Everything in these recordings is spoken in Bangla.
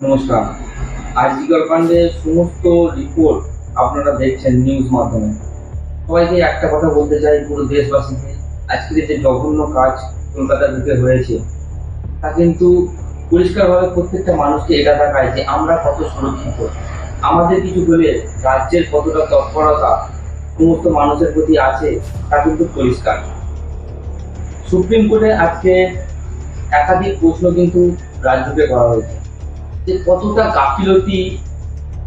নমস্কার। আরজিকর কাণ্ডের সমস্ত রিপোর্ট আপনারা দেখছেন নিউজ মাধ্যমে। সবাইকে একটা কথা বলতে চাই, পুরো দেশবাসীকে, আজকের যে জঘন্য কাজ কলকাতার বুকে হয়েছে, তা কিন্তু পরিষ্কারভাবে প্রত্যেকটা মানুষকে এটা দেখায় যে আমরা কত সুরক্ষিত। আমাদের কিছু হলে রাজ্যের কতটা তৎপরতা সমস্ত মানুষের প্রতি আছে, তা কিন্তু পরিষ্কার। সুপ্রিম কোর্টে আজকে একাধিক প্রশ্ন কিন্তু রাজ্যকে করা হয়েছে যে কতটা গাফিলতি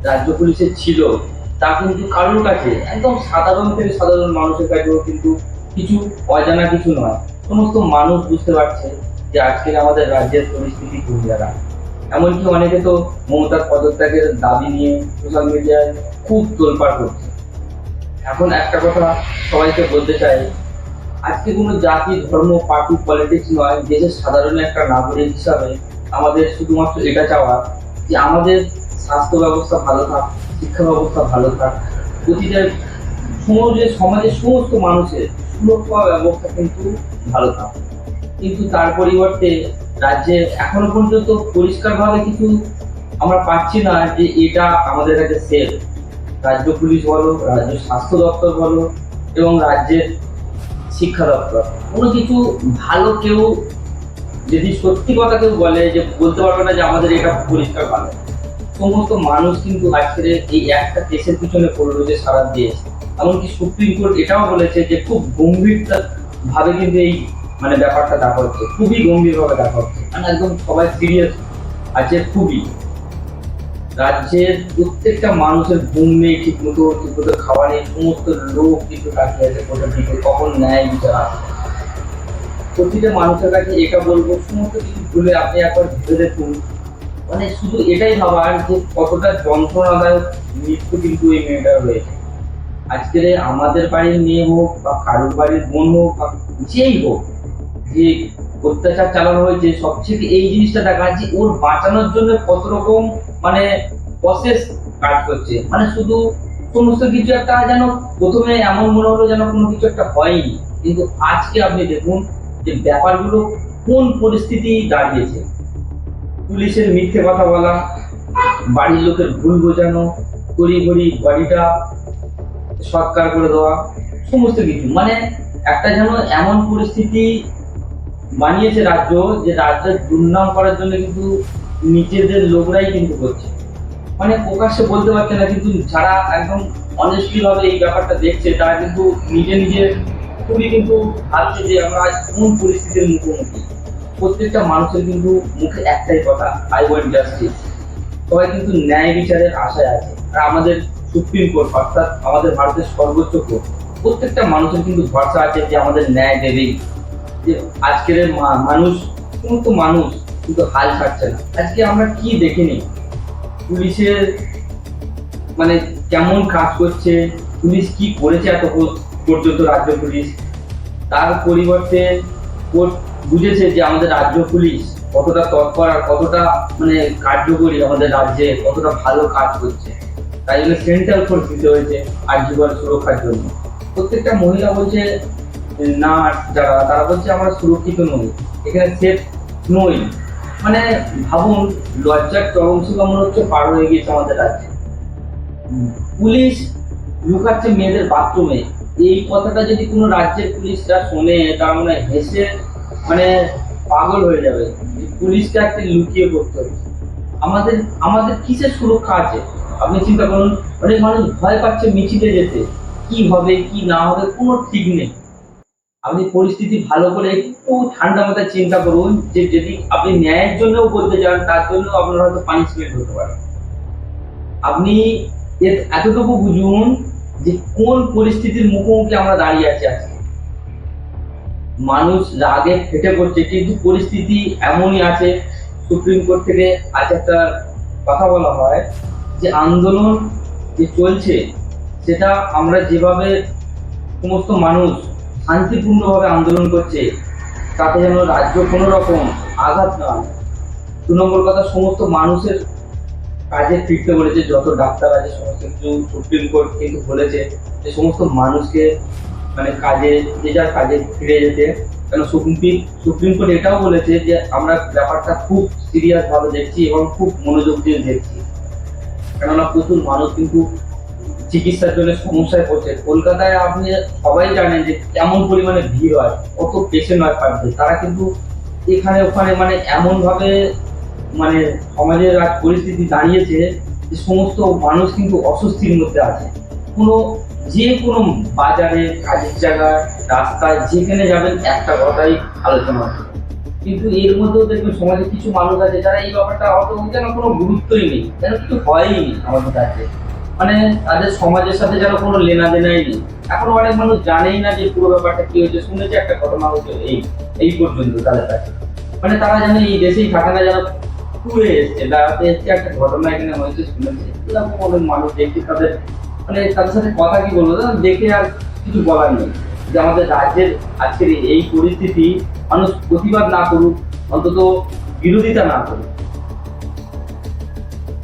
রাজ্য পুলিশের ছিল, তা কিন্তু কারোর কাছে, একদম সাধারণ থেকে সাধারণ মানুষের কাছেও কিন্তু কিছু অজানা কিছু নয়। সমস্ত মানুষ বুঝতে পারছে যে আজকের আমাদের রাজ্যের পরিস্থিতি কোন জায়গায়। এমনকি অনেকে তো মমতার পদত্যাগের দাবি নিয়ে সোশ্যাল মিডিয়ায় খুব তোলপাড় করছে। এখন একটা কথা সবাইকে বলতে চাই, আজকে কোনো জাতি, ধর্ম, পার্টি, পলিটিক্স নয়, দেশের সাধারণ একটা নাগরিক হিসাবে আমাদের শুধুমাত্র এটা চাওয়া যে আমাদের স্বাস্থ্য ব্যবস্থা ভালো থাক, শিক্ষা ব্যবস্থা ভালো থাক, প্রতিটা সমাজের সমস্ত মানুষের সুরক্ষা ব্যবস্থা কিন্তু ভালো থাক। কিন্তু তার পরিবর্তে রাজ্যে এখনো পর্যন্ত পরিষ্কারভাবে কিছু আমরা পাচ্ছি না যে এটা আমাদের কাছে সেফ। রাজ্য পুলিশ বলো, রাজ্য স্বাস্থ্য দপ্তর বলো, এবং রাজ্যের শিক্ষা দপ্তর, কোনো কিছু ভালো কেউ যদি সত্যি কথা কেউ বলে যে বলতে পারবে না যে আমাদের এটা পরিষ্কার ভালো। সমস্ত মানুষ কিন্তু আজকের এই একটা কেসের পিছনে পড়লো যে সারা দেশ। এমনকি সুপ্রিম কোর্ট এটাও বলেছে যে খুব গম্ভীরতা ভাবে কিন্তু এই ব্যাপারটা দেখা হচ্ছে, খুবই গম্ভীরভাবে দেখা হচ্ছে, একদম সবাই সিরিয়াস আছে খুবই। রাজ্যের প্রত্যেকটা মানুষের ঘুম নেই, ঠিকমতো খাওয়া নেই, সমস্ত লোক কিন্তু তাকিয়ে আছে কোথার দিকে কখন ন্যায় বিচার আসবে। প্রতিটা মানুষের কাছে এটা বলবো, সমস্ত কিছু ভুলে আপনি একবার ভেবে দেখুন, শুধু এটাই ভাবার যে কতটা যন্ত্রণাদায়ক মৃত্যু কিন্তু এই মেয়েটার হয়েছে। আজকের আমাদের বাড়ির মেয়ে হোক বা কারোর বাড়ির বোন হোক বা যেই হোক, যে অত্যাচার চালানো হয়েছে, সবচেয়ে এই জিনিসটা দেখা যাচ্ছে ওর বাঁচানোর জন্য কত রকম প্রসেস কাজ করছে। শুধু সমস্ত কিছু একটা যেন প্রথমে এমন মনে হলো যেন কোনো কিছু একটা হয়নি, কিন্তু আজকে আপনি দেখুন যে ব্যাপারগুলো কোন পরিস্থিতি দাঁড়িয়েছে। পুলিশের মিথ্যে কথা বলা, বাড়ির লোকের ভুল বোঝানো, তড়িঘড়ি বাড়িটা সৎকার করে দেওয়া, সমস্ত কিছু একটা যেন এমন পরিস্থিতি বানিয়েছে রাজ্য, যে রাজ্যের দুর্নাম করার জন্য কিন্তু নিজেদের লোকরাই কিন্তু করছে। প্রকাশ্যে বলতে পারছে না, কিন্তু যারা একদম অনেস্টলি ভাবে এই ব্যাপারটা দেখছে তারা কিন্তু নিজে নিজে খুবই কিন্তু ভাবছে যে আমরা আজ কোন পরিস্থিতির মুখোমুখি। প্রত্যেকটা মানুষের কিন্তু মুখে একটাই কথা, আই ওয়ান্ট জাস্টিস। সবাই কিন্তু ন্যায় বিচারের আশায় আছে। আর আমাদের সুপ্রিম কোর্ট, অর্থাৎ আমাদের ভারতের সর্বোচ্চ কোর্ট, প্রত্যেকটা মানুষের কিন্তু ভরসা আছে যে আমাদের ন্যায় দেবেই। যে আজকের মানুষ, সমস্ত মানুষ কিন্তু হাল ছাড়ছে না। আজকে আমরা কি দেখিনি, পুলিশের কেমন কাজ করছে, পুলিশ কি করেছে এত পর্যন্ত রাজ্য পুলিশ। তার পরিবর্তে কোর্ট বুঝেছে যে আমাদের রাজ্য পুলিশ কতটা তৎপর আর কতটা কার্যকরী, আমাদের রাজ্যে কতটা ভালো কাজ করছে। তাই জন্য সেন্ট্রাল ফোর্স দিতে হয়েছে আর্যিকর সুরক্ষার জন্য। প্রত্যেকটা মহিলা বলছে, না যারা তারা বলছে আমরা সুরক্ষিত নই, এখানে সেফ নই। ভাবুন, লজ্জার চরম সীমা মনে হচ্ছে পার হয়ে গিয়েছে আমাদের রাজ্যে। পুলিশ লুকাচ্ছে মেয়েদের বাথরুমে, এই কথাটা যদি কোনো রাজ্যের পুলিশরা শোনে তার হেসে পাগল হয়ে যাবে। পুলিশকে একটা লুকিয়ে করতে হচ্ছে। আমাদের আমাদের কিসের সুরক্ষা আছে আপনি চিন্তা করুন। অনেক মানুষ ভয় পাচ্ছে মিছিলে যেতে, কি হবে কি না হবে কোনো ঠিক নেই। আপনি পরিস্থিতি ভালো করে একটু ঠান্ডা মাথায় চিন্তা করুন যে যদি আপনি ন্যায়ের জন্যও বলতে যান, তার জন্য আপনার হয়তো পানিশমেন্ট হতে পারে। আপনি এতটুকু বুঝুন যে কোন পরিস্থিতির মুখোমুখি আমরা দাঁড়িয়ে আছি আজকে। মানুষ রাগে ফেটে পড়ছে, কিন্তু পরিস্থিতি এমনই আছে। সুপ্রিম কোর্ট থেকে আজ একটা কথা বলা হয় যে আন্দোলন যে চলছে, সেটা আমরা যেভাবে সমস্ত মানুষ শান্তিপূর্ণভাবে আন্দোলন করছে, তাতে যেন রাজ্য কোনো রকম আঘাত না হয়। 2 নম্বর কথা, সমস্ত মানুষের কাজে ফিরতে বলেছে, যত ডাক্তার আছে সমস্ত কিছু সুপ্রিম কোর্ট কিন্তু বলেছে যে সমস্ত মানুষকে কাজে, যে যার কাজে ফিরে যেতে। কেন সুপ্রিম কোর্ট এটাও বলেছে যে আমরা ব্যাপারটা খুব সিরিয়াস ভাবে দেখছি এবং খুব মনোযোগ দিয়ে দেখছি। কেননা প্রচুর মানুষ কিন্তু চিকিৎসার জন্য সমস্যায় পড়ছে। কলকাতায় আপনি সবাই জানেন যে কেমন পরিমাণে ভিড় হয়, কত পেশেন্ট হয় পার ডে। তারা কিন্তু এখানে ওখানে মানে এমন ভাবে মানে সমাজের আজ পরিস্থিতি দাঁড়িয়েছে যে সমস্ত মানুষ কিন্তু অস্বস্তির মধ্যে আছে। যে কোনো বাজারে, কাজের জায়গায়, রাস্তায় যেখানে যাবেন একটা কথাই আলোচনা হবে। কিন্তু এর মধ্যেও দেখবেন সমাজে কিছু মানুষ আছে যারা এই ব্যাপারটা অত যেন কোনো গুরুত্বই নেই, যেন কিছু হয়ই নি আমাদের কাছে। মানে তাদের সমাজের সাথে যেন কোনো লেনাদেনাই নেই। এখন অনেক মানুষ জানেই না যে পুরো ব্যাপারটা কি হয়েছে, শুনেছে একটা ঘটনা হচ্ছে এই পর্যন্ত তাদের কাছে। মানে তারা যেন এই দেশেই থাকে না, যেন ট্যুরে এসছে, বেড়াতে এসছে, একটা ঘটনা এখানে হয়েছে শুনেছে। এরকম অনেক মানুষ দেখছি, তাদের মানে তাদের সাথে কথা কি বলবো, দেখে আর কিছু বলার নেই যে আমাদের রাজ্যের আজকের এই পরিস্থিতি মানুষ প্রতিবাদ না করুক, অন্তত বিরোধিতা না করুক।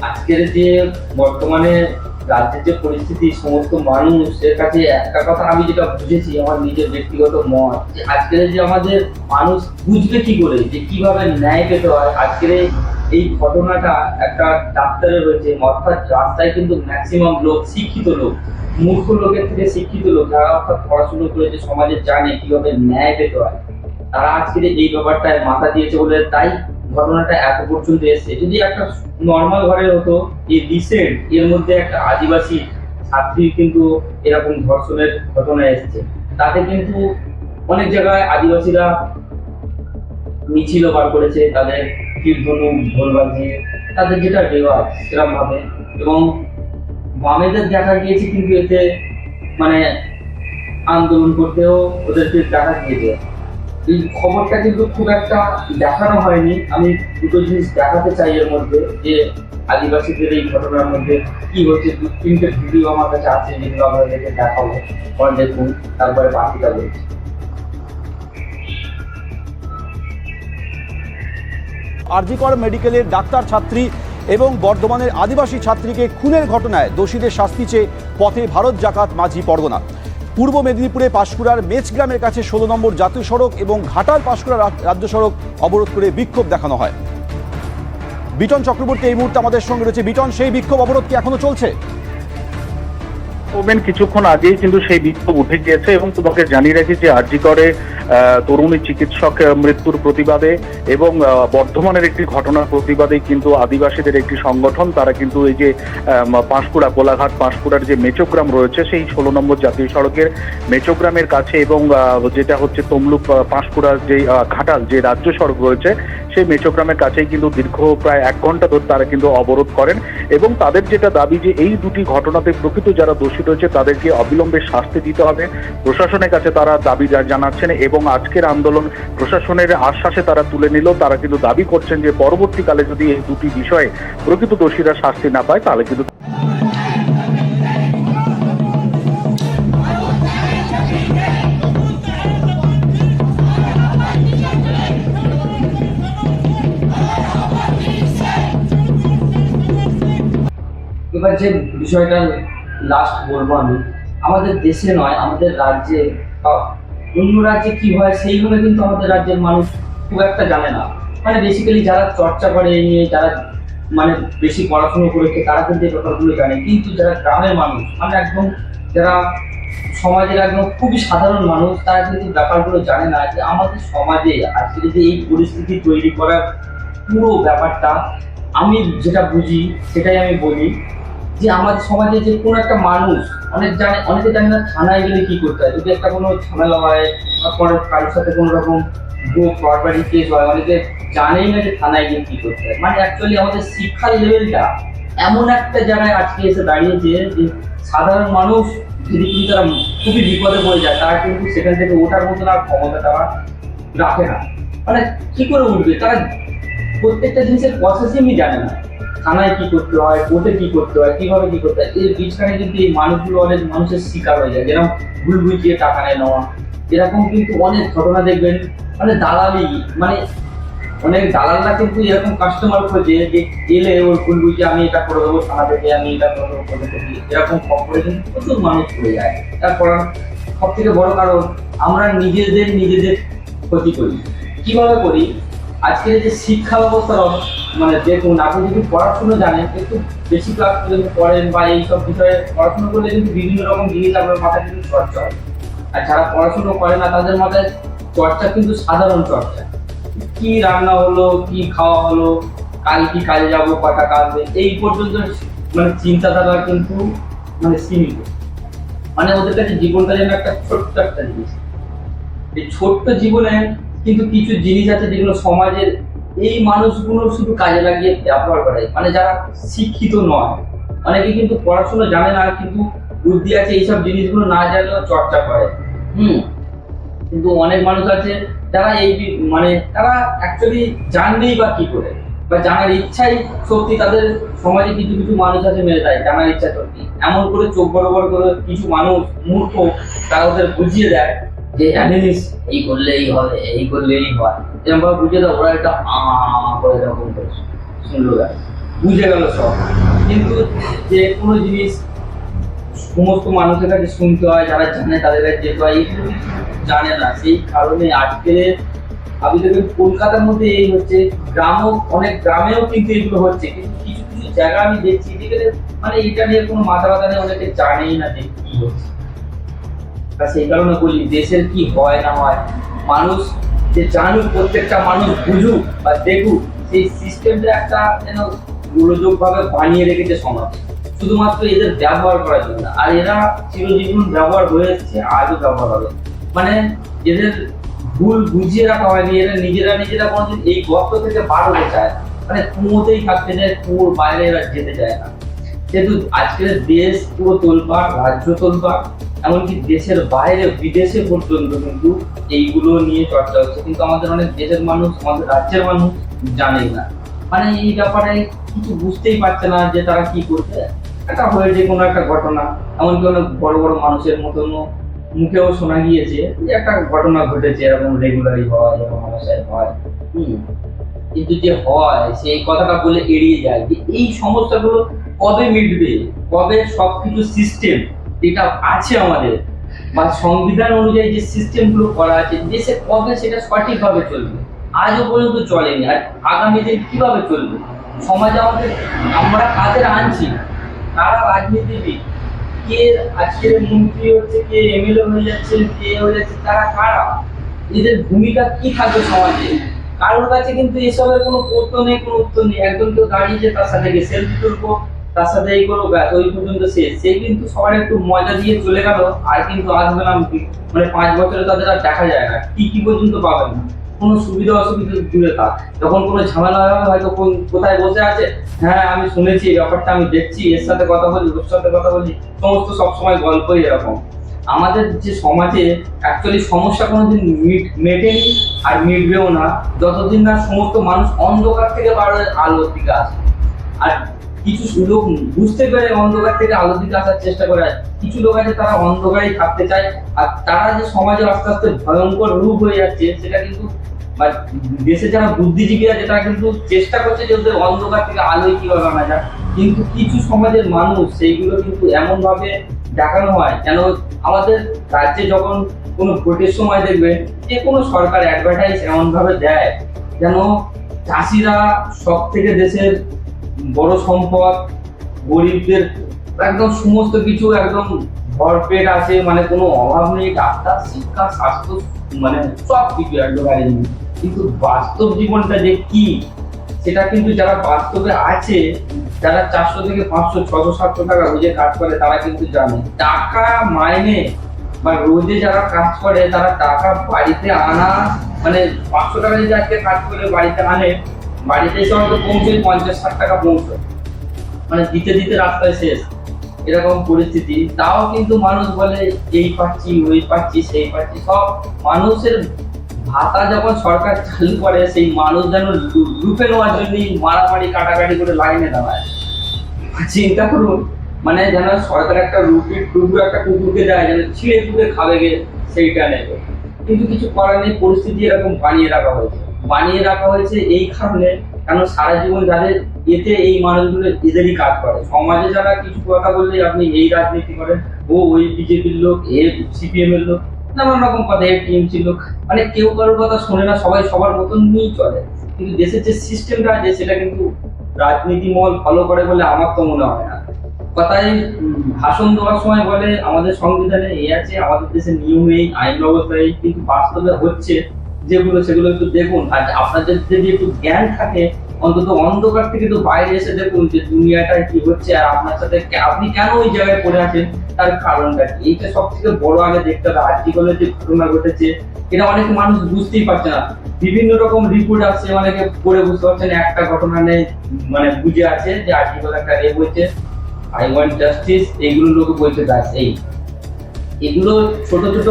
আজকের যে বর্তমানে রাজ্যের যে পরিস্থিতি, সমস্ত মানুষের কাছে একটা কথা আমি যেটা বুঝেছি, আমার নিজের ব্যক্তিগত মত, যে আজকের যে আমাদের মানুষ বুঝবে কি করে যে কিভাবে ন্যায় পেতে হয়। আজকের এই ঘটনাটা একটা ডাক্তারের হয়েছে, অর্থাৎ রাস্তায় কিন্তু ম্যাক্সিমাম লোক শিক্ষিত লোক, মূর্খ লোকের থেকে শিক্ষিত লোক, যারা অর্থাৎ পড়াশুনো করেছে, সমাজে জানে কিভাবে ন্যায় পেতে হয়, তারা আজকের এই ব্যাপারটায় মাথা দিয়েছে বলে তাই ঘটনাটা এত পর্যন্ত এসছে। যদি একটা নর্মাল ঘরে হতো, এই রিসেন্ট এর মধ্যে একটা আদিবাসী ছাত্রী কিন্তু এরকম ধর্ষণের ঘটনা এসছে, তাতে কিন্তু অনেক জায়গায় আদিবাসীরা মিছিল বার করেছে, তাদের কীর্তনু ঢোল বাজিয়ে তাদের যেটা রেওয়াজ সেরকম ভাবে। এবং বামেদের দেখা গিয়েছে কিন্তু এতে মানে আন্দোলন করতেও ওদেরকে দেখা গিয়েছে। এই খবরটা কিন্তু খুব একটা দেখানো হয়নি। আমি দুটো জিনিস দেখাতে চাই এর মধ্যে, যে আদিবাসীদের এই ঘটনার মধ্যে কি হচ্ছে। 2-3টে ভিডিও আমার কাছে আছে, যেগুলো আপনাদেরকে দেখাবো, পরে দেখুন, তারপরে বাকিটা বলছি। আরজি কর মেডিকেলের ডাক্তার ছাত্রী এবং বর্ধমানের আদিবাসী ছাত্রীকে খুনের ঘটনায় দোষীদের শাস্তি চেয়ে পথে ভারত জাকাত মাঝি পরগনা। পূর্ব মেদিনীপুরে পাঁশকুড়ার মেচগ্রামের কাছে 16 নম্বর জাতীয় সড়ক এবং ঘাটাল পাঁশকুড়া রাজ্য সড়ক অবরোধ করে বিক্ষোভ দেখানো হয়। বিটন চক্রবর্তী এই মুহূর্তে আমাদের সঙ্গে রয়েছে। বিটন, সেই বিক্ষোভ অবরোধ কি এখনো চলছে? কিছুক্ষণ আগেই কিন্তু সেই বিক্ষোভ উঠে গিয়েছে এবং তোমাকে জানিয়ে রাখি যে আরজি করে তরুণী চিকিৎসক মৃত্যুর প্রতিবাদে এবং বর্ধমানের একটি ঘটনার প্রতিবাদে কিন্তু আদিবাসীদের একটি সংগঠন, তারা কিন্তু এই যে পাঁশকুড়া, কোলাঘাট পাঁশকুড়ার যে মেচোগ্রাম রয়েছে, সেই 16 নম্বর জাতীয় সড়কের মেচোগ্রামের কাছে এবং যেটা হচ্ছে তমলুক পাঁশকুড়ার যে ঘাটাল যে রাজ্য সড়ক রয়েছে, সেই মেচোগ্রামের কাছেই কিন্তু দীর্ঘ প্রায় 1 ঘন্টা ধরে তারা কিন্তু অবরোধ করেন। এবং তাদের যেটা দাবি যে এই দুটি ঘটনাতে প্রকৃত যারা দোষী রয়েছে তাদেরকে অবিলম্বে শাস্তি দিতে হবে। প্রশাসনের কাছে তারা দাবি জানাচ্ছেন এবং আজকের আন্দোলন প্রশাসনের আশ্বাসে তারা তুলে নিল। তারা কিন্তু দাবি করছেন যে পরবর্তীকালে যদি এই দুটি বিষয়ে প্রকৃত দোষীরা শাস্তি না পায় তাহলে কিন্তু এবার যে বিষয়টা লাস্ট বলবো আমি, আমাদের দেশে নয়, আমাদের রাজ্যে বা অন্য রাজ্যে কি হয় সেইভাবে কিন্তু আমাদের রাজ্যের মানুষ খুব একটা জানে না। মানে বেসিক্যালি যারা চর্চা করে এই নিয়ে, যারা মানে বেশি পড়াশুনো করেছে, তারা কিন্তু এই ব্যাপারগুলো জানে। কিন্তু যারা গ্রামের মানুষ, মানে একদম যারা সমাজের একদম খুবই সাধারণ মানুষ, তারা কিন্তু ব্যাপারগুলো জানে না যে আমাদের সমাজে আজকে যদি এই পরিস্থিতি তৈরি করার পুরো ব্যাপারটা আমি যেটা বুঝি সেটাই আমি বলি। যে আমাদের সমাজে যে কোনো একটা মানুষ অনেকে জানে না থানায় গেলে কি করতে হয়, যদি একটা কোনো ঝামেলা হয় বা কোনো কারোর সাথে কোনো রকম প্রপার্টি কেস হয়, অনেকে জানেই না যে থানায় গিয়ে কি করতে হয়। মানে অ্যাকচুয়ালি আমাদের শিক্ষার লেভেলটা এমন একটা জায়গায় আজকে এসে দাঁড়িয়েছে যে সাধারণ মানুষ যদি কিন্তু তারা খুবই বিপদে পড়ে যায়, তারা কিন্তু সেখান থেকে ওঠার মতন আর ক্ষমতা তারা রাখে না। মানে কি করে উঠবে, তারা প্রত্যেকটা জিনিসের প্রসেসিংই জানে না। থানায় কি করতে হয়, কোর্টে কি করতে হয়, কিভাবে কি করতে হয়, এর বীজখানে কিন্তু এই মানুষগুলো অনেক মানুষের শিকার হয়ে যায়। যেরকম ভুল বুঝিয়ে টাকা নেওয়া, এরকম কিন্তু অনেক ঘটনা দেখবেন। মানে দালালি, মানে অনেক দালালরা কিন্তু এরকম কাস্টমার খোঁজে যে এলে ওর ভুল বুঝিয়ে আমি এটা করে দেবো, থানা থেকে আমি এটা করে দেবো, এরকম খবরে কিন্তু প্রচুর মানুষ পড়ে যায়। তারপর সব থেকে বড় কারণ আমরা নিজেদের ক্ষতি করি। কিভাবে করি, আজকের এই যে শিক্ষা ব্যবস্থার মানে দেখুন, আপনি যদি পড়াশুনো জানেন, একটু বেশি ক্লাস পর্যন্ত পড়েন বা এইসব বিষয়ে পড়াশুনো করলে কিন্তু বিভিন্ন রকম জিনিস আপনার মাথায় কিন্তু চর্চা হয়। আর যারা পড়াশুনো করে না তাদের মাথায় চর্চা কিন্তু সাধারণ চর্চা, কি রান্না হলো, কি খাওয়া হলো, কাল কি কাজে যাবো, কটা কাজে, এই পর্যন্ত মানে চিন্তাধারা কিন্তু মানে সীমিত। মানে ওদের কাছে জীবনটা যেন একটা ছোট্ট একটা জিনিস। এই ছোট্ট জীবনে কিন্তু কিছু জিনিস আছে যেগুলো সমাজের এই মানুষগুলো শুধু কাজে লাগিয়ে ব্যবহার করে, মানে যারা শিক্ষিত নয়। অনেকে কিন্তু পড়াশোনা জানে না, কিন্তু বুদ্ধি আছে, এইসব জিনিসগুলো না জানলেও চর্চা করে। কিন্তু অনেক মানুষ আছে যারা এই মানে তারা অ্যাকচুয়ালি জানবেই বা কি করে, বা জানার ইচ্ছাই সত্যি তাদের সমাজে কিছু কিছু মানুষ আছে মেরে দেয় জানার ইচ্ছা সত্যি, এমন করে চোখ বড় বড় করে কিছু মানুষ মূর্খ তারা ওদের বুঝিয়ে দেয় যে জানিস এই করলেই হবে, এই করলেই হয়, এরকম ভাবে বুঝিয়ে দেয়। ওরা একটা করে এরকম করে শুনলো, বুঝে গেল সব। কিন্তু যে কোনো জিনিস সমস্ত মানুষের কাছে শুনতে হয়, যারা জানে তাদের কাছে যেতে হয়, এইগুলো জানে না। সেই কারণে আজকে আপনি দেখবেন কলকাতার মধ্যে এই হচ্ছে, গ্রামও অনেক গ্রামেও কিন্তু এগুলো হচ্ছে, কিন্তু কিছু কিছু জায়গা আমি দেখছি যেখানে মানে এটা নিয়ে কোনো মাথা ব্যথা নেই, অনেকে জানেই না যে কি হচ্ছে। তা সেই কারণে বলি, দেশের কি হয় না হয় মানুষ যে জানুক, প্রত্যেকটা মানুষ বুঝুক বা দেখুক, সেই সিস্টেমটা একটা যেন গোলযোগ ভাবে বানিয়ে রেখেছে সমাজ, শুধুমাত্র এদের ব্যবহার করার জন্য। আর এরা চিরজীবন ব্যবহার হয়ে এসছে, আজও ব্যবহার হবে। মানে এদের ভুল বুঝিয়ে রাখা হয়নি, এরা নিজেরা কোনোদিন এই গর্ত থেকে বার হতে চায়, মানে কুয়োতেই থাকতে চায়, কুয়োর বাইরে এরা যেতে চায় না। যেহেতু আজকের দেশ পুরো তোলপাড়, রাজ্য তোলপাড়, এমনকি দেশের বাইরে বিদেশে পর্যন্ত কিন্তু এইগুলো নিয়ে চর্চা হচ্ছে, কিন্তু আমাদের অনেক দেশের মানুষ, আমাদের রাজ্যের মানুষ জানেই না। মানে এই ব্যাপারে কিছু বুঝতেই পারছে না যে তারা কি করছে। একটা হয়েছে কোনো একটা ঘটনা, এমনকি অনেক বড় বড় মানুষের মতন মুখেও শোনা গিয়েছে যে একটা ঘটনা ঘটেছে, এরকম রেগুলারই হয়, এরকম সমস্যায় হয়। কিন্তু যে হয় সেই কথাটা বলে এড়িয়ে যায় যে এই সমস্যাগুলো কবে মিটবে, কবে সবকিছু সিস্টেম যেটা আছে আমাদের বা সংবিধান অনুযায়ী যে সিস্টেমগুলো করা আছে দেশে, কবে সেটা সঠিকভাবে চলবে। আজও পর্যন্ত চলেনি, আর আগামী দিন কিভাবে চলবে। সমাজে আমাদের আমরা কাদের আনছি, তারা রাজনীতিবিদ, কে আজকের মন্ত্রী হচ্ছে, কে এমএলএ হয়ে যাচ্ছে, কে হয়ে যাচ্ছে, তারা কারা, এদের ভূমিকা কি থাকবে সমাজে। কারোর কাছে কিন্তু এসবের কোনো প্রশ্ন নেই, কোনো উত্তর নেই। একজন কেউ দাঁড়িয়েছে, তার সাথে গিয়ে সেলফি তুলবো, তার সাথে এই করবো, ব্যাস ওই পর্যন্ত শেষ। সে কিন্তু সবার একটু মজা দিয়ে চলে গেল, আর কিন্তু আসবে না, মানে 5 বছরে তাদের আর দেখা যায় না, কি পর্যন্ত পাবেন না। কোনো সুবিধা অসুবিধা দূরে থাক, যখন কোনো ঝামেলা হবে হয়তো কোথায় বসে আছে, হ্যাঁ আমি শুনেছি এই ব্যাপারটা, আমি দেখছি, এর সাথে কথা বলি, ওর সাথে কথা বলি, সমস্ত সবসময় গল্পই এরকম। আমাদের যে সমাজে অ্যাকচুয়ালি সমস্যা কোনোদিন মেটেনি আর মিটবেও না, যতদিন না সমস্ত মানুষ অন্ধকার থেকে আলোর দিকে আসে। আর কিছু লোক বুঝতে পেরে অন্ধকার থেকে আলোর দিকে আসার চেষ্টা করে, কিছু লোক আছে তারা অন্ধকারেই থাকতে চায়। আর তারা যে সমাজে আস্তে আস্তে ভয়ঙ্কর রূপ হয়ে যাচ্ছে, সেটা কিন্তু দেশে যারা বুদ্ধিজীবী আছে তারা কিন্তু চেষ্টা করছে যে ওদের অন্ধকার থেকে আলোয় কিভাবে আনা যায়। কিন্তু কিছু সমাজের মানুষ সেইগুলো কিন্তু এমন ভাবে দেখানো হয়, যেন আমাদের রাজ্যে যখন কোনো ভোটের সময় দেখবে যে কোনো সরকার অ্যাডভার্টাইজ এমন ভাবে দেয় যেন চাষিরা সব থেকে দেশের বড় সম্পদ, গরিবদের একদম সমস্ত কিছু একদম ভরপেট আছে, মানে কোনো অভাব নেই, ডাক্তার, শিক্ষা, স্বাস্থ্য, মানে সব কিছু একদম। কিন্তু বাস্তব জীবনটা যে কি, সেটা কিন্তু যারা বাস্তবে আছে, যারা 400 থেকে 500, 600, 700 টাকা রোজে কাজ করে, তারা কিন্তু জানে টাকা মাইনে বা রোজে যারা কাজ করে তারা টাকা বাড়িতে আনা, মানে 500 টাকা যদি আজকে কাজ করে বাড়িতে আনে, বাড়িতে এসে হয়তো পৌঁছয় 50-60 টাকা পৌঁছয়, মানে দিতে দিতে রাস্তায় শেষ, এরকম পরিস্থিতি। তাও কিন্তু মানুষ বলে এই পাচ্ছি, ওই পাচ্ছি, সেই পাচ্ছি। সব মানুষের ভাতা যখন সরকার চালু করে, সেই মানুষ যেন লুপে নেওয়ার জন্যই মারামারি কাটাকাটি করে লাইনে দাঁড়ায়। চিন্তা করুন, মানে যেন সরকার একটা টুকরো একটা কুকুরকে দেয়, যেন ছিঁড়ে টুকরে খাবে গে, সেইটা নেবে। কিন্তু কিছু করার নেই, পরিস্থিতি এরকম বানিয়ে রাখা হয়েছে এই কারণে, কারণ সারা জীবন যাদের এতে এই মানুষগুলো এদেরই কাজ করে। সমাজে যারা কিছু কথা বললে আপনি এই রাজনীতি করেন, ওই বিজেপির লোক, সিপিএম এর লোক, নানান রকম কথা, টিএমসির লোক, মানে কেউ কারোর কথা শোনে না, সবাই সবার মতন নিয়েই চলে। কিন্তু দেশের যে সিস্টেমটা আছে সেটা কিন্তু রাজনীতি মহল ফলো করে বলে আমার তো মনে হয় না। কথায় ভাষণ দেওয়ার সময় বলে আমাদের সংবিধানে এই আছে, আমাদের দেশে নিয়ম এই, আইন ব্যবস্থা এই, কিন্তু বাস্তবে হচ্ছে যেগুলো সেগুলো একটু দেখুন। আর আপনাদের যদি একটু জ্ঞান থাকে, অন্তত অন্ধকার থেকে একটু বাইরে এসে দেখুন যে দুনিয়াটা কি হচ্ছে আর আপনার সাথে আপনি কেন ওই জায়গায় পড়ে আছেন, তার কারণটা কি। এইটা সব থেকে বড় আগে দেখতে হবে। আর্টিকেলের যে ঘটনা ঘটেছে এটা অনেক মানুষ বুঝতেই পারছে না, বিভিন্ন রকম রিপোর্ট আসছে, অনেকে পড়ে বুঝতে পারছেন একটা ঘটনা নেই, মানে বুঝে আছে যে আর্টিকেল একটা রেপ হয়েছে, আই ওয়ান্ট জাস্টিস, এইগুলো লোকে বলতে চাচ্ছে। এগুলো ছোট ছোট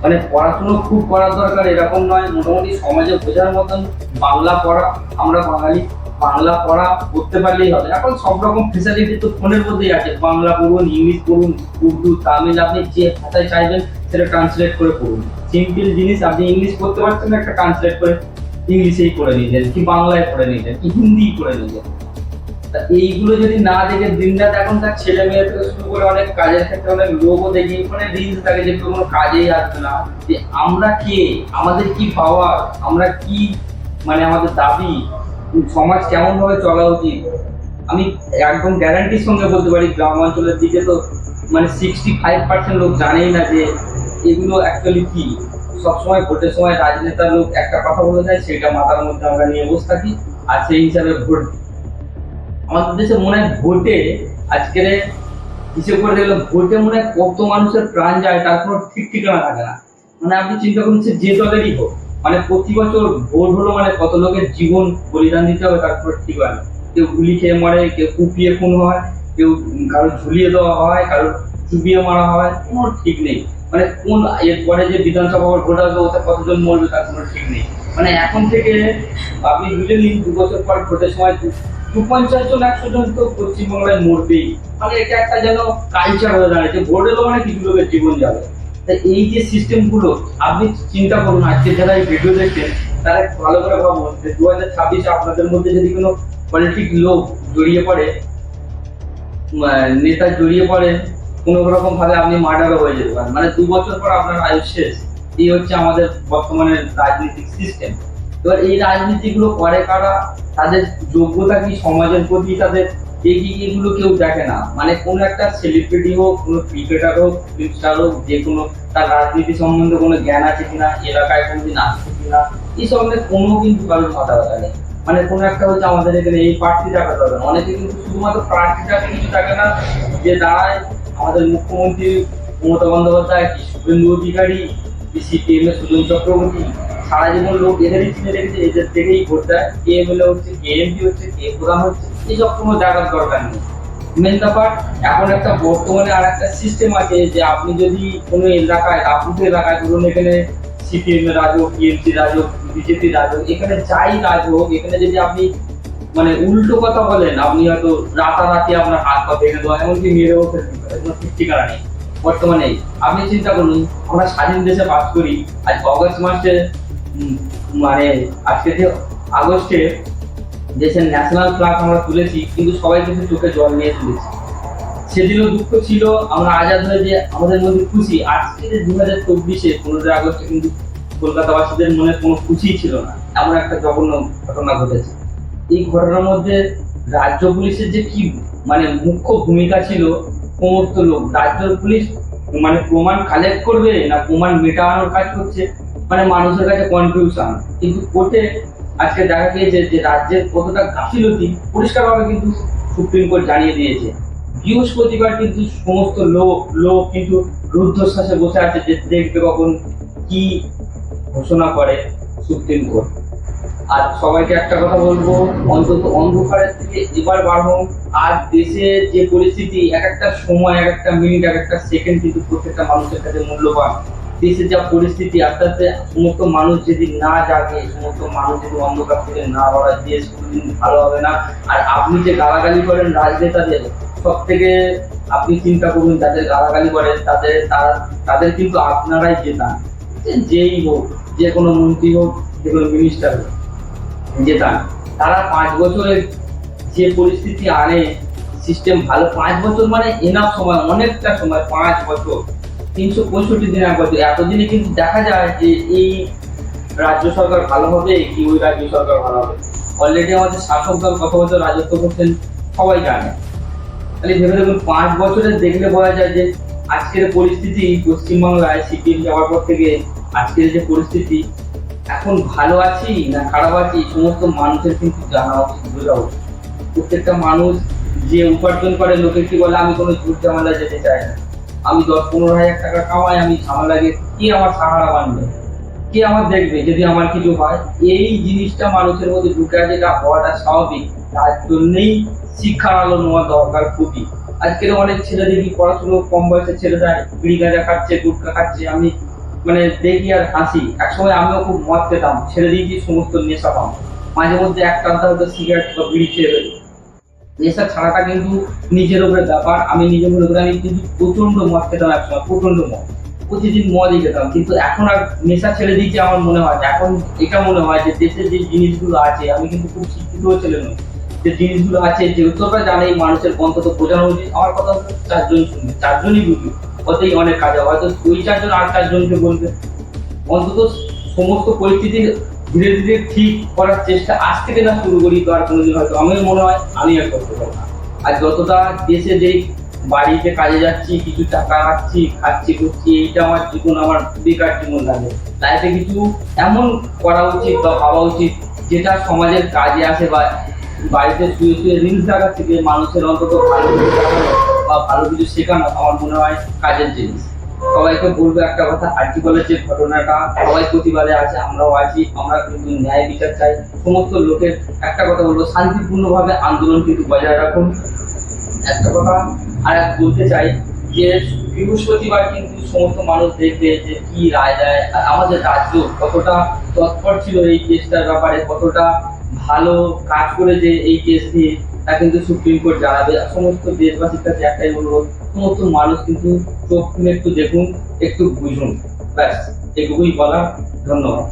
মানে পড়াশুনো খুব করার দরকার এরকম নয়, মোটামুটি সমাজে বোঝার মতন বাংলা পড়া, আমরা বাঙালি বাংলা পড়া করতে পারলেই হবে। এখন সব রকম ফেসিলিটি তো ফোনের মধ্যেই আছে, বাংলা পড়ুন, ইংলিশ পড়ুন, উর্দু, তামিল, আপনি যে ভাষায় চাইবেন সেটা ট্রান্সলেট করে পড়ুন। সিম্পল জিনিস আপনি ইংলিশ পড়তে পারছেন না, একটা ট্রান্সলেট করে ইংলিশেই করে নিতেন, কি বাংলায় করে নিতেন, কি হিন্দি করে নিতেন। এইগুলো যদি না দেখে দিনরাত এখনকার ছেলে মেয়ে থেকে শুরু করে অনেক কাজের ক্ষেত্রে অনেক লোকও দেখি মানে রিলস থাকে যে কোনো কাজেই আসবে না, যে আমরা কে, আমাদের কি পাওয়ার, আমরা কি মানে আমাদের দাবি, সমাজ কেমন ভাবে চলা উচিত। আমি একদম গ্যারান্টির সঙ্গে বলতে পারি গ্রাম অঞ্চলের দিকে তো মানে 65% লোক জানেই না যে এগুলো অ্যাকচুয়ালি কি। সবসময় ভোটের সময় রাজনেতার লোক একটা কথা বলে দেয়, সেটা মাথার মধ্যে আমরা নিয়ে বসে থাকি আর সেই হিসাবে ভোট। আমাদের দেশে মনে হয় ভোটে আজকের হিসেব করে দেখলাম ভোটে মনে হয় কত মানুষের প্রাণ যায় তার কোনো ঠিক ঠিকানা থাকে না। মানে আপনি চিন্তা করুন সে যে দলেরই হোক, মানে প্রতি বছর ভোট হলো মানে কত লোকের জীবন বলিদান দিতে হবে তার কোনো ঠিক হয় না। কেউ গুলি খেয়ে মরে, কেউ কুপিয়ে খুন হয়, কেউ কারো ঝুলিয়ে দেওয়া হয়, কারো চুবিয়ে মারা হয়, কোনো ঠিক নেই। মানে কোন এরপরে যে বিধানসভা ভোট আসবে ওতে কতজন মরবে তার কোনো ঠিক নেই। মানে এখন থেকে আপনি বুঝে নিন 2 বছর পর ভোটের সময় 250 জন 100 জন তো পশ্চিমবাংলায় মরবেই। মানে এটা একটা যেন কালচার হয়ে দাঁড়িয়েছে, ভোট এলো মানে কিছু লোকের জীবন যাবে। তাই এই যে সিস্টেম গুলো আপনি চিন্তা করুন, আজকে যারা এই ভিডিও দেখছেন তারা ভালো করে ভাবুন যে 2026 আপনাদের মধ্যে যদি কোনো পলিটিক লোক জড়িয়ে পড়ে, নেতা জড়িয়ে পড়ে, কোনো রকম ভাবে আপনি মার্ডারও হয়ে যেতে পারেন। মানে 2 বছর পর আপনার আয়ু শেষ। এই হচ্ছে আমাদের বর্তমানের রাজনৈতিক সিস্টেম। এবার এই রাজনীতিগুলো করে কারা, তাদের যোগ্যতা কি সমাজের প্রতি, তাদের এগুলো কেউ দেখে না। মানে কোনো একটা সেলিব্রিটি হোক, কোনো ক্রিকেটার হোক, ফিল্ম স্টার হোক, যে কোনো তার রাজনীতি সম্বন্ধে কোনো জ্ঞান আছে কিনা, এলাকায় কোনোদিন আসছে কিনা, এই সম্বন্ধে কোনো কিন্তু কারোর মাথা ব্যথা নেই। মানে কোনো একটা হচ্ছে আমাদের এখানে এই প্রার্থী দেখা যাবে না, অনেকে কিন্তু শুধুমাত্র প্রার্থীটাকে কিছু থাকে না, যে দাঁড়ায় আমাদের মুখ্যমন্ত্রী মমতা বন্দ্যোপাধ্যায়, কি শুভেন্দু অধিকারী, কি সিপিএম এর সুজন চক্রবর্তী, সারা জীবন লোক এদেরই চিনে রেখেছে, এদের থেকেই ভোট দেয়। কে এমএলএ হচ্ছে, কে এমপি হচ্ছে, কে প্রধান হচ্ছে, এইসব কোনো দেখার দরকার নেই। মেন ব্যাপার এখন একটা বর্তমানে আর একটা সিস্টেম আছে যে আপনি যদি কোনো এলাকায়, আপনাদের এলাকায় ধরুন এখানে সিপিএম এর রাজ হোক, টিএমসি রাজ হোক, বিজেপি রাজ হোক, এখানে যাই রাজ হোক, এখানে যদি আপনি মানে উল্টো কথা বলেন, আপনি হয়তো রাতারাতি আপনার হাত পা ভেঙে দেওয়া, এমনকি মেরেও ফেলতে পারে, কোনো ঠিক ঠিকানা নেই বর্তমানে। আপনি চিন্তা করুন, আমরা স্বাধীন দেশে বাস করি, আজ অগস্ট মাসে মানে আজকে যে আগস্টে দেশের ন্যাশনাল ফ্ল্যাগ আমরা তুলেছি, কিন্তু সবাই কিন্তু চোখে জল নিয়ে তুলেছি। সেদিনও দুঃখ ছিল, আমরা আজাদ হয়ে যে আমাদের মধ্যে খুশি। আজকে যে 2024-এ 15 আগস্টে কিন্তু কলকাতাবাসীদের মনে কোনো খুশি ছিল না, এমন একটা জঘন্য ঘটনা ঘটেছে। এই ঘটনার মধ্যে রাজ্য পুলিশের যে কি মানে মুখ্য ভূমিকা ছিল, সমস্ত লোক রাজ্য পুলিশ মানে প্রমাণ কালেক্ট করবে না প্রমাণ মেটানোর কাজ করছে, মানে মানুষের কাছে কনফিউশন। কিন্তু কোর্টে আজকে দেখা গিয়েছে যে রাজ্যের কতটা গাফিলতি পরিষ্কারভাবে কিন্তু সুপ্রিম কোর্ট জানিয়ে দিয়েছে। বৃহস্পতিবার কিন্তু সমস্ত লোক কিন্তু রুদ্ধশ্বাসে বসে আছে যে দেখবে কখন কি ঘোষণা করে সুপ্রিম কোর্ট। আর সবাইকে একটা কথা বলবো, অন্তত অন্ধকারের থেকে এবার বার হোক। আর দেশে যে পরিস্থিতি, এক একটা সময়, এক একটা মিনিট, এক একটা সেকেন্ড কিন্তু প্রত্যেকটা মানুষের কাছে মূল্যবান। দেশের যা পরিস্থিতি, আস্তে আস্তে সমস্ত মানুষ যদি না জাগে, সমস্ত মানুষ যদি অন্ধকার থেকে না বাড়ায়, দেশ কোনোদিন ভালো হবে না। আর আপনি যে গালাগালি করেন রাজনেতাদের, সব থেকে আপনি চিন্তা করুন যাদের গালাগালি করেন তাদের কিন্তু আপনারাই জেতান, যেই হোক, যে কোনো মন্ত্রী হোক, যে কোনো মিনিস্টার হোক, জেতান। তারা 5 বছরের যে পরিস্থিতি আনে, সিস্টেম ভালো। 5 বছর মানে এনাফ সময়, অনেকটা সময়। 5 বছর 365 দিন, 1 বছর, এতদিনে কিন্তু দেখা যায় যে এই রাজ্য সরকার ভালো হবে কি ওই রাজ্য সরকার ভালো হবে। অলরেডি আমাদের শাসক দল কত বছর রাজত্ব করছেন সবাই জানে। তাহলে ভেবে দেখুন 5 বছরে দেখলে বলা যায় যে আজকের পরিস্থিতি পশ্চিমবাংলায় সিপিএম যাওয়ার পর থেকে আজকের যে পরিস্থিতি, এখন ভালো আছি না খারাপ আছি সমস্ত মানুষের কিন্তু জানা উচিত, বোঝা উচিত। প্রত্যেকটা মানুষ যে উপার্জন করে লোকে কি বলে আমি কোনো ঝুট ঝামেলায় যেতে চাই না, আমি 10-15 হাজার টাকা কামাই, আমি ঝামেলাকে কি আমার সাহারা বানবে, কে আমার দেখবে যদি আমার কিছু হয়। এই জিনিসটা মানুষের মধ্যে ঢুকে আছে, এটা হওয়াটা স্বাভাবিক। তার জন্যই শিক্ষার আলো নেওয়া দরকার খুবই। আজকের অনেক ছেলে দেখি পড়াশুনো কম বয়সের ছেলেরা বিড়ি গাঁজা খাচ্ছে, গুটখা খাচ্ছে, আমি মানে দেখি আর হাসি। একসময় আমিও খুব মদ খেতাম, ছেড়ে দিয়েছি সমস্ত নেশা পাম, মাঝে মধ্যে একটা হয়তো সিগারেট বা বিড়ি খেয়ে ফেলি। নেশা ছাড়াটা কিন্তু নিজের উপরে ব্যাপার। আমি নিজে মনে করি আমি কিন্তু প্রচন্ড মদ খেতাম একসময়, প্রচন্ড মদ, প্রতিদিন মদই খেতাম। কিন্তু এখন আর নেশা ছেড়ে দিয়েছি। আমার মনে হয় এখন এটা মনে হয় যে দেশের যে জিনিসগুলো আছে, আমি কিন্তু খুব শিক্ষিত ছেলে নই, যে জিনিসগুলো আছে যেহেতু আমরা জানি মানুষের অন্তত বোঝানো উচিত। আমার কথা হচ্ছে 4 জন শুনবে, 4 জনই বুঝবে, ওতেই অনেক কাজ হবে। হয়তো ওই 4 জন আর 4 জনকে বলবে। অন্তত সমস্ত পরিস্থিতি ধীরে ধীরে ঠিক করার চেষ্টা আজ থেকে না শুরু করি তো আর কোনোদিন হয়তো আমার মনে হয় আমি আর করতে পারবো না। আর যতটা দেশে যে বাড়িতে কাজে যাচ্ছি, কিছু টাকা রাখছি, খাচ্ছি করছি, এইটা আমার জীবন, আমার বেকার জীবন লাগে। লাইফে কিছু এমন করা উচিত বা ভাবা উচিত যেটা সমাজের কাজে আসে, বা বাড়িতে শুয়ে শুয়ে রিলস দেখার থেকে মানুষের অন্তত ভালো কিছু দেখানো বা ভালো কিছু শেখানো আমার মনে হয় কাজের জিনিস। সবাইকে বলবো একটা কথা, আরজি কলেজের ঘটনাটা সবাই প্রতিবাদে আছে, আমরাও আছি। আমরা কিন্তু ন্যায় বিচার চাই সমস্ত লোকের। একটা কথা বলবো, শান্তিপূর্ণভাবে আন্দোলন কিন্তু বজায় রাখুন। একটা কথা আর বলতে চাই যে বৃহস্পতিবার কিন্তু সমস্ত মানুষ দেখবে যে কি রায় দেয়, আর আমাদের রাজ্য কতটা তৎপর ছিল এই কেসটার ব্যাপারে, কতটা ভালো কাজ করে যে এই কেস নিয়ে, তা কিন্তু সুপ্রিম কোর্ট জানাবে। আর সমস্ত দেশবাসীর কাছে একটাই অনুরোধ, সমস্ত মানুষ কিন্তু চোখ খুলে একটু দেখুন, একটু বুঝুন, ব্যাস এটুকুই বলার। ধন্যবাদ।